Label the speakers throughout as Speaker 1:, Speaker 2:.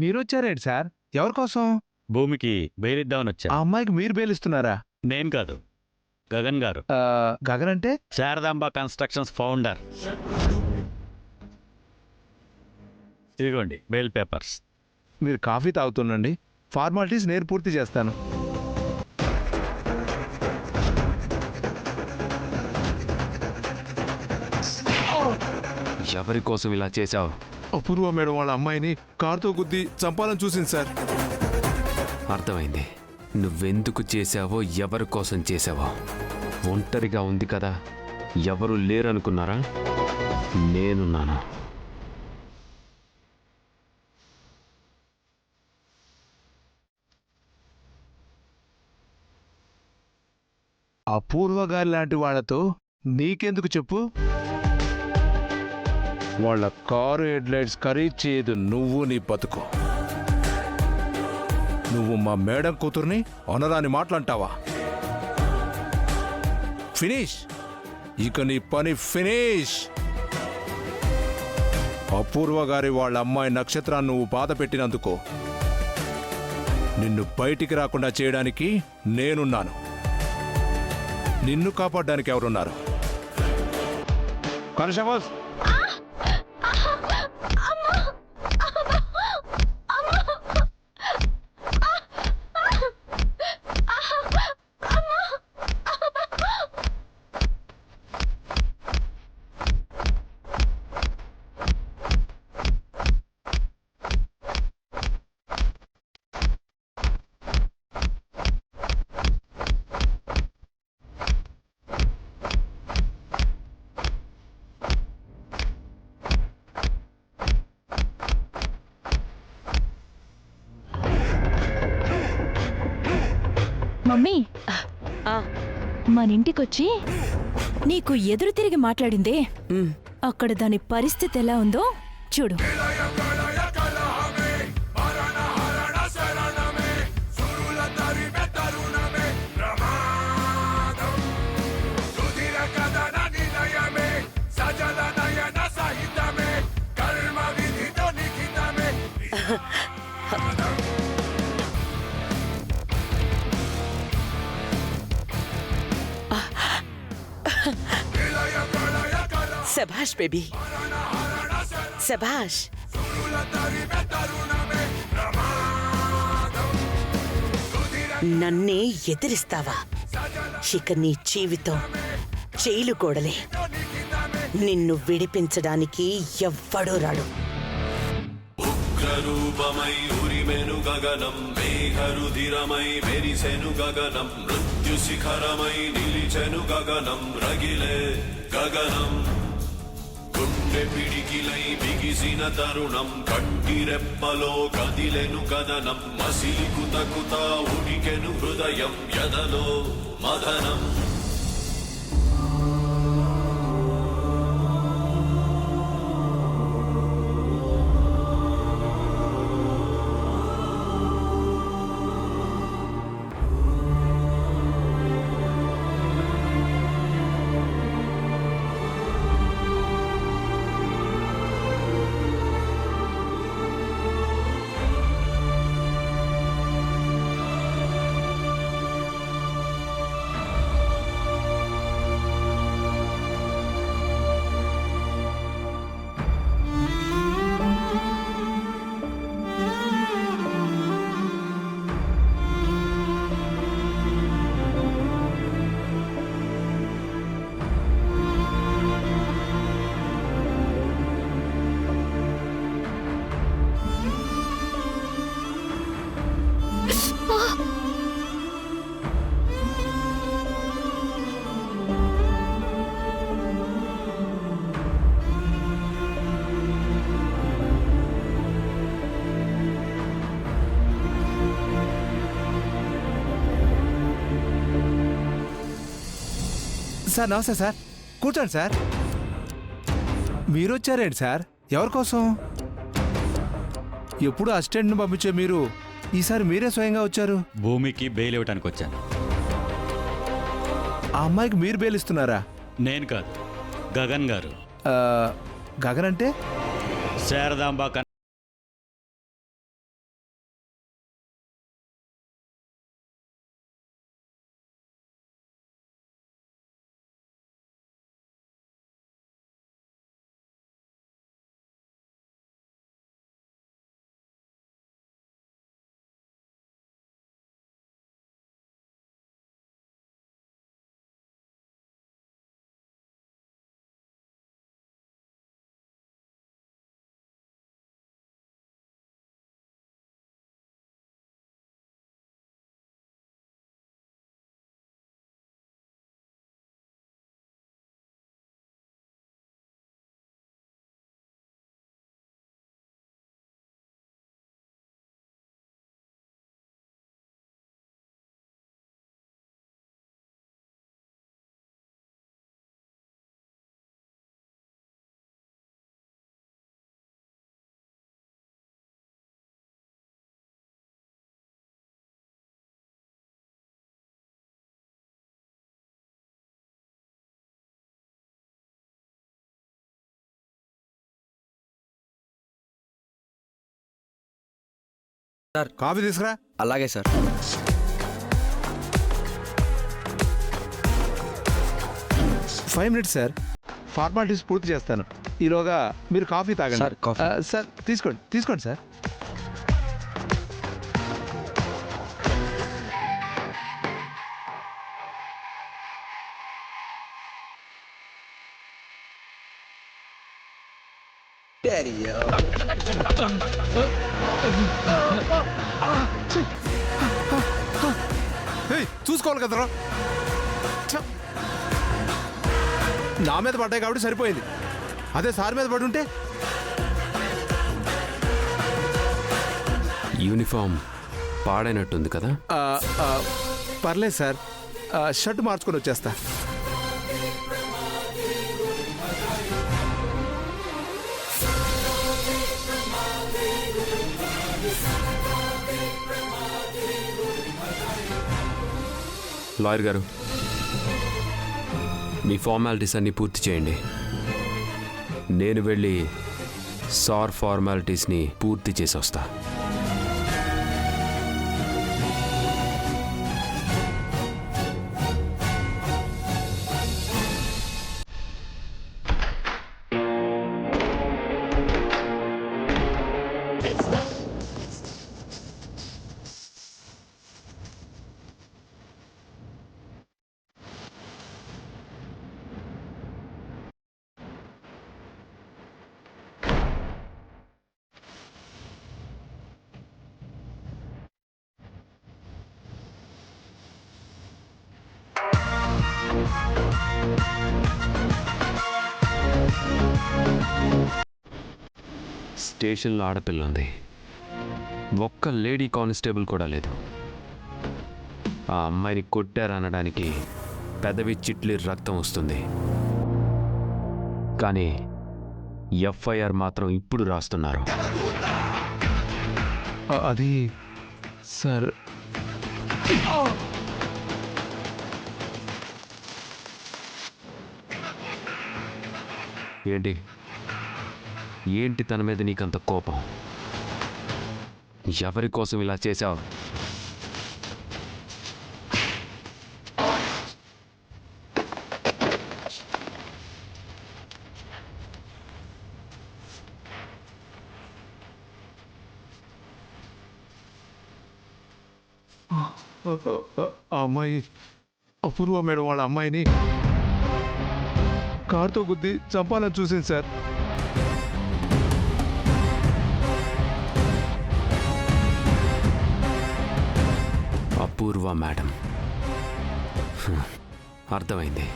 Speaker 1: మీరొచ్చారేంటి sir? ఎవరి కోసం?
Speaker 2: భూమికి బెయిలిద్దామని వచ్చా.
Speaker 1: ఆ అమ్మాయికి మీరు బెయిలిస్తున్నారా?
Speaker 2: నేను కాదు, గగన్ గారు.
Speaker 1: గగన్ అంటే?
Speaker 2: Sharadamba constructions founder. ఇదిగోండి బెయిల్ పేపర్స్.
Speaker 1: మీరు కాఫీ తాగుతుండండి, ఫార్మాలిటీస్ నేను పూర్తి చేస్తాను.
Speaker 3: ఎవరి కోసం ఇలా చేశావు?
Speaker 4: అపూర్వ మేడం వాళ్ళ అమ్మాయిని కారుతో గుద్ది చంపాలని చూసింది సార్.
Speaker 3: అర్థమైంది. నువ్వెందుకు చేశావో, ఎవరి కోసం చేశావో. ఒంటరిగా ఉంది కదా, ఎవరు లేరనుకున్నారా? నేనున్నాను.
Speaker 1: అపూర్వ గారి లాంటి వాళ్ళతో నీకెందుకు చెప్పు? వాళ్ళ కారు హెడ్లైట్స్ ఖరీదు చేయదు నువ్వు నీ బతుకు.
Speaker 4: నువ్వు మా మేడం కూతుర్ని అనరాని మాటలంటావా? ఫినిష్, ఇక నీ పని ఫినిష్. అపూర్వ గారి వాళ్ళ అమ్మాయి నక్షత్రాన్ని నువ్వు బాధ పెట్టినందుకు నిన్ను బయటికి రాకుండా చేయడానికి నేనున్నాను. నిన్ను కాపాడడానికి ఎవరున్నారు?
Speaker 1: కానిస్టేబుల్స్,
Speaker 5: మమ్మీ, మన ఇంటికొచ్చి నీకు ఎదురు తిరిగి మాట్లాడిందే, అక్కడ దాని పరిస్థితి ఎలా ఉందో చూడు.
Speaker 6: శభాష్ బేబీ, శభాష్. నన్నే ఎదిరిస్తావా? ఇక నీ జీవితం జైలు గోడలే. నిన్ను విడిపించడానికి ఎవ్వడూ రాడు.
Speaker 7: ఉగ్రరూపమై ఉరిమెను గగనం, మేఘరుధిరమై మెరిసెను గగనం, మృత్యు శిఖరమై నిలిచెను గగనం, రగిలే గగనం. గుండె పిడికిలై బిగిసిన తరుణం, కంటి రెప్పలో కదిలెను కదనం, మసిలి కుతకుతా ఉడికెను హృదయం, యదలో మదనం.
Speaker 1: సార్ నమస్తే సార్, కూర్చోండి సార్. మీరొచ్చారేంటి సార్? ఎవరి కోసం? ఎప్పుడు అసిస్టెంట్ని పంపించే మీరు ఈసారి మీరే స్వయంగా వచ్చారు.
Speaker 2: భూమికి బెయిల్ ఇవ్వడానికి వచ్చాను.
Speaker 1: ఆ అమ్మాయికి మీరు బెయిలిస్తున్నారా?
Speaker 2: నేను కాదు, గగన్ గారు.
Speaker 1: గగన్ అంటే?
Speaker 2: శారదాంబ
Speaker 8: సార్.
Speaker 4: కాఫీ తీసుకురా.
Speaker 8: అలాగే sir.
Speaker 4: Five minutes sir, formalities పూర్తి చేస్తాను. ఈలోగా మీరు కాఫీ తాగండి.
Speaker 8: Sir, coffee.
Speaker 4: సార్ తీసుకోండి తీసుకోండి సార్. చూసుకోవాలి కదరా. ఛ! నా మీద పడ్డాయి కాబట్టి సరిపోయింది. అదే సార్ మీద పడి ఉంటే
Speaker 3: యూనిఫామ్ పాడైనట్టుంది కదా.
Speaker 4: పర్లేదు సార్, షర్ట్ మార్చుకొని వచ్చేస్తా.
Speaker 3: లాయర్ గారు, మీ ఫార్మాలిటీస్ అన్నీ పూర్తి చేయండి. నేను వెళ్ళి సార్ ఫార్మాలిటీస్ని పూర్తి చేసి వస్తా. స్టేషన్లో ఆడపిల్ల ఉంది, ఒక్క లేడీ కానిస్టేబుల్ కూడా లేదు. ఆ అమ్మాయిని కొట్టారనడానికి పెదవి చిట్లి రక్తం వస్తుంది, కానీ ఎఫ్ఐఆర్ మాత్రం ఇప్పుడు రాస్తున్నారు.
Speaker 4: అది సార్,
Speaker 3: ఏంటి తన మీద నీకంత కోపం? ఎవరి కోసం ఇలా చేశావు?
Speaker 4: ఆ అమ్మాయి అపూర్వ మేడం వాళ్ళ అమ్మాయిని కారుతో గుద్ది చంపాలని చూసింది సార్.
Speaker 3: అపూర్వ మేడం, అర్థమైంది.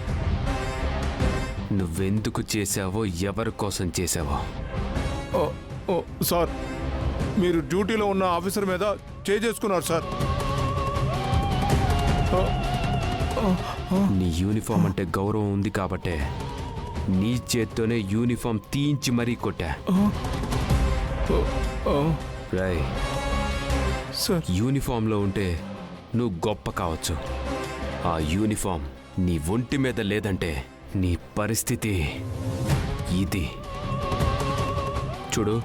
Speaker 3: నువ్వెందుకు చేశావో, ఎవరి కోసం చేశావో.
Speaker 4: సార్, మీరు డ్యూటీలో ఉన్న ఆఫీసర్ మీద చేసుకున్నారు సార్.
Speaker 3: నీ యూనిఫామ్ అంటే గౌరవం ఉంది కాబట్టే నీ చేత్తోనే యూనిఫామ్ తీయించి మరీ కొట్టా. రాయ్,
Speaker 4: సార్,
Speaker 3: యూనిఫామ్లో ఉంటే నువ్వు గొప్ప కావచ్చు. ఆ యూనిఫామ్ నీ ఒంటి మీద లేదంటే నీ పరిస్థితి ఇది. చూడు,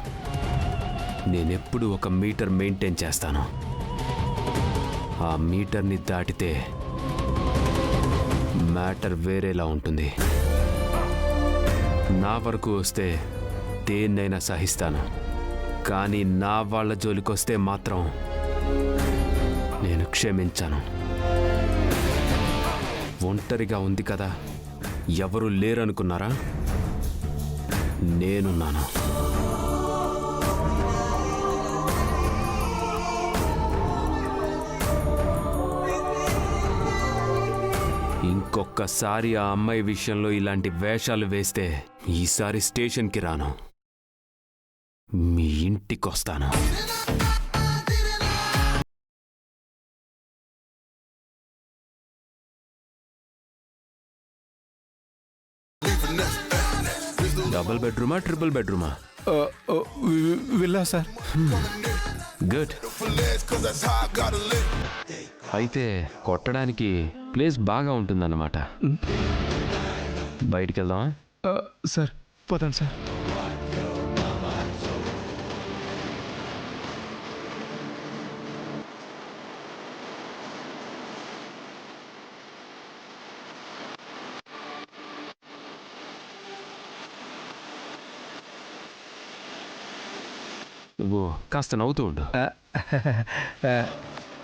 Speaker 3: నేనెప్పుడు ఒక మీటర్ మెయింటైన్ చేస్తాను. ఆ మీటర్ని దాటితే మ్యాటర్ వేరేలా ఉంటుంది. నా వరకు వస్తే దేన్నైనా సహిస్తాను, కానీ నా వాళ్ళ జోలికొస్తే మాత్రం నేను క్షమించాను. ఒంటరిగా ఉంది కదా, ఎవరు లేరనుకున్నారా? నేనున్నాను. ఇంకొకసారి ఆ అమ్మాయి విషయంలో ఇలాంటి వేషాలు వేస్తే ఈసారి స్టేషన్కి రాను, మీ ఇంటికొస్తాను. డబుల్ బెడ్రూమా, ట్రిపుల్ బెడ్రూమా?
Speaker 4: Villa sir.
Speaker 3: గుడ్. అయితే కొట్టడానికి ప్లేస్ బాగా ఉంటుందన్నమాట. బయటికి వెళ్దామా?
Speaker 4: సార్, పోతాను సార్.
Speaker 3: ఓ కాస్త నవ్వుతూ ఉండు.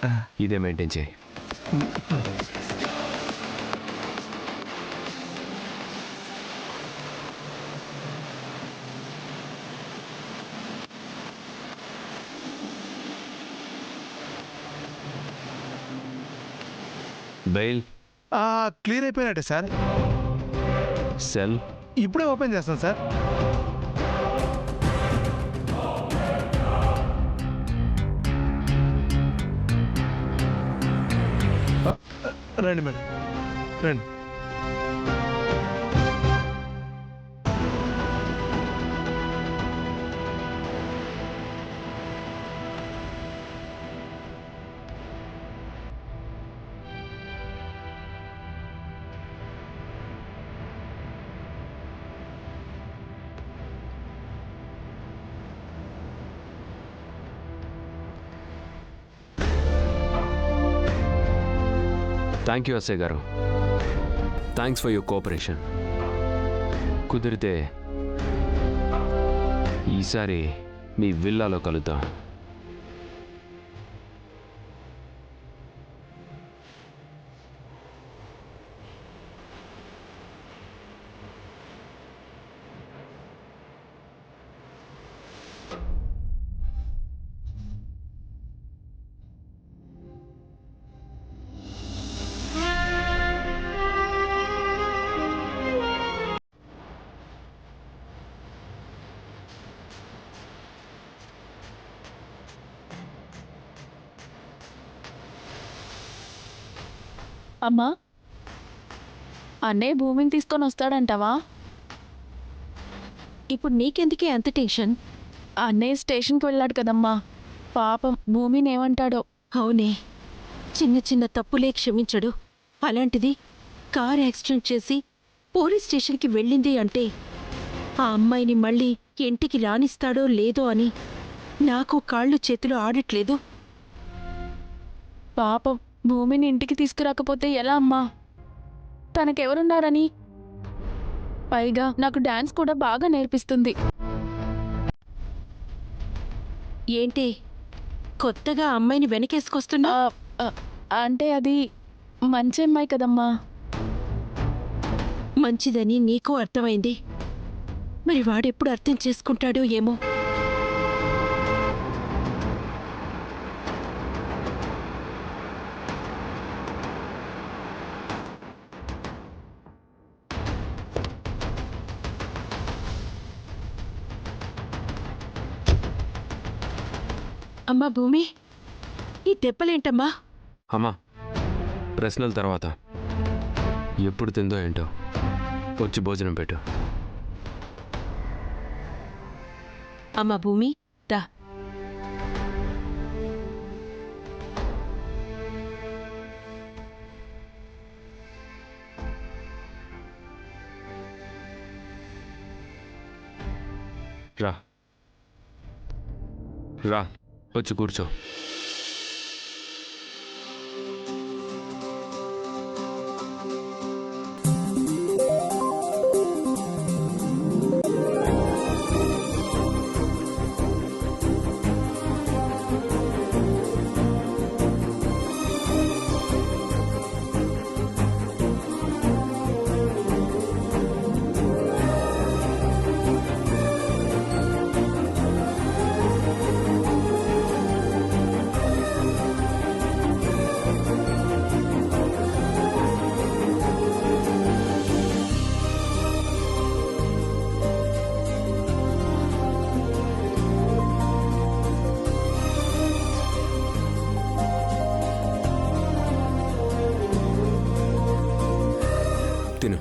Speaker 4: ఆ,
Speaker 3: ఇదే మెయింటైన్ చేయి. బెయిల్
Speaker 4: క్లియర్ అయిపోయినట్టే సార్.
Speaker 3: సెల్
Speaker 4: ఇప్పుడే ఓపెన్ చేస్తాను సార్. రండి మేడం, రండి.
Speaker 3: థ్యాంక్ యూ ఎస్ఐ గారు. Thanks for your cooperation. కుదిరితే ఈసారి మీ విల్లాలో కలుద్దాం.
Speaker 5: అమ్మా, అన్నయ్య భూమిని తీసుకొని వస్తాడంటావా? ఇప్పుడు నీకెందుకే అంత టెన్షన్? అన్నయ్య స్టేషన్కి వెళ్ళాడు కదమ్మా, పాపం భూమిని ఏమంటాడో. అవునే, చిన్న చిన్న తప్పులే క్షమించడు. అలాంటిది కార్ యాక్సిడెంట్ చేసి పోలీస్ స్టేషన్కి వెళ్ళింది అంటే ఆ అమ్మాయిని మళ్ళీ ఇంటికి రానిస్తాడో లేదో అని నాకు కాళ్ళు చేతులు ఆడట్లేదు. పాపం భూమిని ఇంటికి తీసుకురాకపోతే ఎలా అమ్మా? తనకెవరున్నారని? పైగా నాకు డాన్స్ కూడా బాగా నేర్పిస్తుంది. ఏంటి కొత్తగా అమ్మాయిని వెనకేసుకొస్తున్నా? అంటే అది మంచి అమ్మాయి కదమ్మా. మంచిదని నీకు అర్థమైంది, మరి వాడెప్పుడు అర్థం చేసుకుంటాడో ఏమో. అమ్మా భూమి, ఈ దెబ్బలేంటమ్మా?
Speaker 3: అమ్మా, ప్రశ్నల తర్వాత ఎప్పుడు తిందో ఏంటో వచ్చి భోజనం పెట్టు.
Speaker 5: అమ్మా భూమి, రా.
Speaker 3: రా రా, వచ్చి కూర్చో. తిను.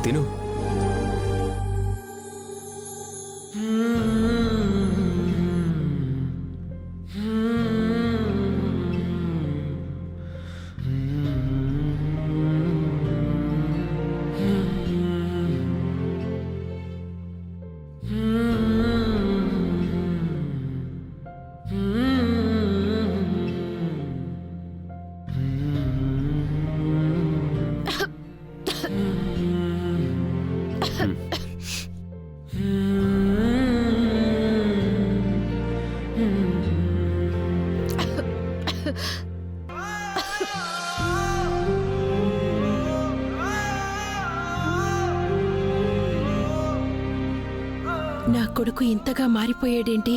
Speaker 3: తిను.
Speaker 5: కొడుకు ఇంతగా మారిపోయాడేంటి?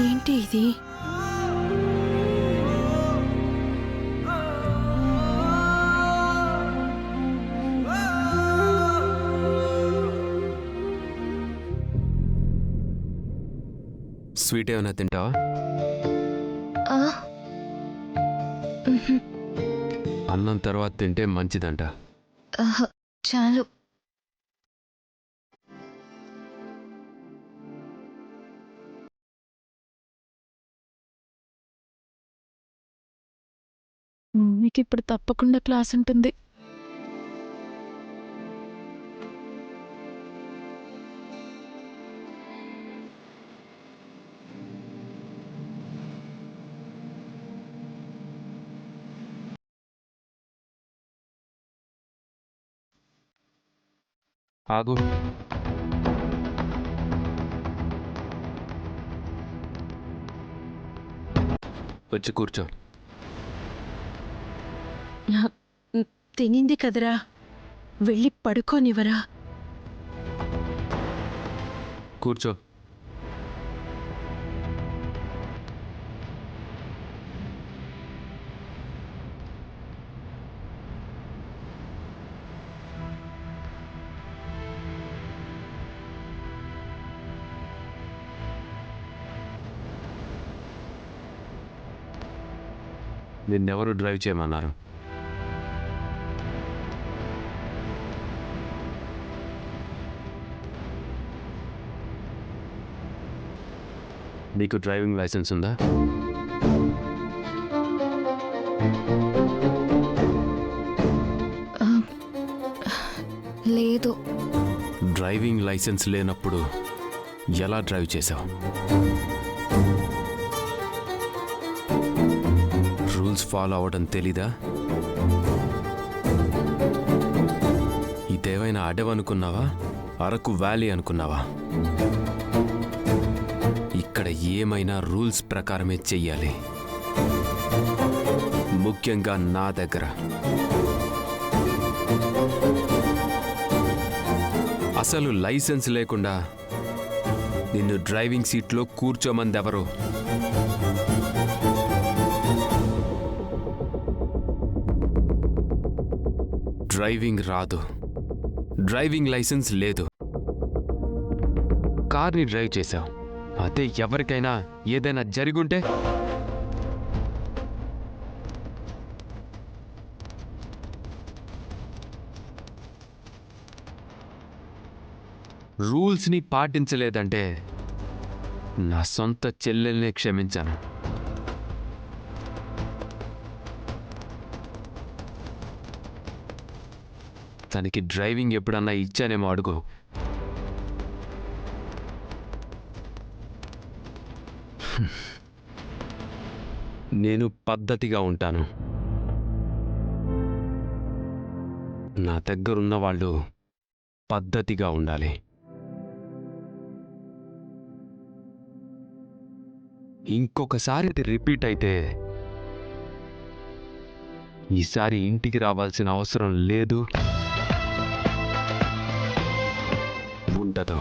Speaker 5: ఏంటి ఇది?
Speaker 3: స్వీట్ ఏమైనా తింటావా? అన్నం తర్వాత తింటే మంచిదంట.
Speaker 8: చాలు.
Speaker 5: మీకు ఇప్పుడు తప్పకుండా క్లాస్ ఉంటుంది.
Speaker 3: ఆగు. వచ్చి కూర్చో.
Speaker 5: తినింది కదరా, వెళ్ళి పడుకోనివరా?
Speaker 3: కూర్చో. నిన్నెవరు డ్రైవ్ చేయమన్నారు? నీకు డ్రైవింగ్ లైసెన్స్ ఉందా?
Speaker 8: లేదు.
Speaker 3: డ్రైవింగ్ లైసెన్స్ లేనప్పుడు ఎలా డ్రైవ్ చేసావు? రూల్స్ ఫాలో అవ్వడం తెలీదా? ఇదేమైనా అడవనుకున్నావా? అరకు వ్యాలీ అనుకున్నావా? ఇక్కడ ఏమైనా రూల్స్ ప్రకారమే చెయ్యాలి, ముఖ్యంగా నా దగ్గర. అసలు లైసెన్స్ లేకుండా నిన్ను డ్రైవింగ్ సీట్లో కూర్చోమందెవరు? డ్రైవింగ్ రాదు, డ్రైవింగ్ లైసెన్స్ లేదు, కార్ని డ్రైవ్ చేశావు. అదే ఎవరికైనా ఏదైనా జరిగుంటే? రూల్స్ని పాటించలేదంటే నా సొంత చెల్లెల్నే క్షమించాను. తనకి డ్రైవింగ్ ఎప్పుడన్నా ఇచ్చానేమో అడుగు. నేను పద్ధతిగా ఉంటాను. నా దగ్గరున్న వాళ్ళు పద్ధతిగా ఉండాలి. ఇంకొకసారి అది రిపీట్ అయితే ఈసారి ఇంటికి రావాల్సిన అవసరం లేదు, ఉండదు.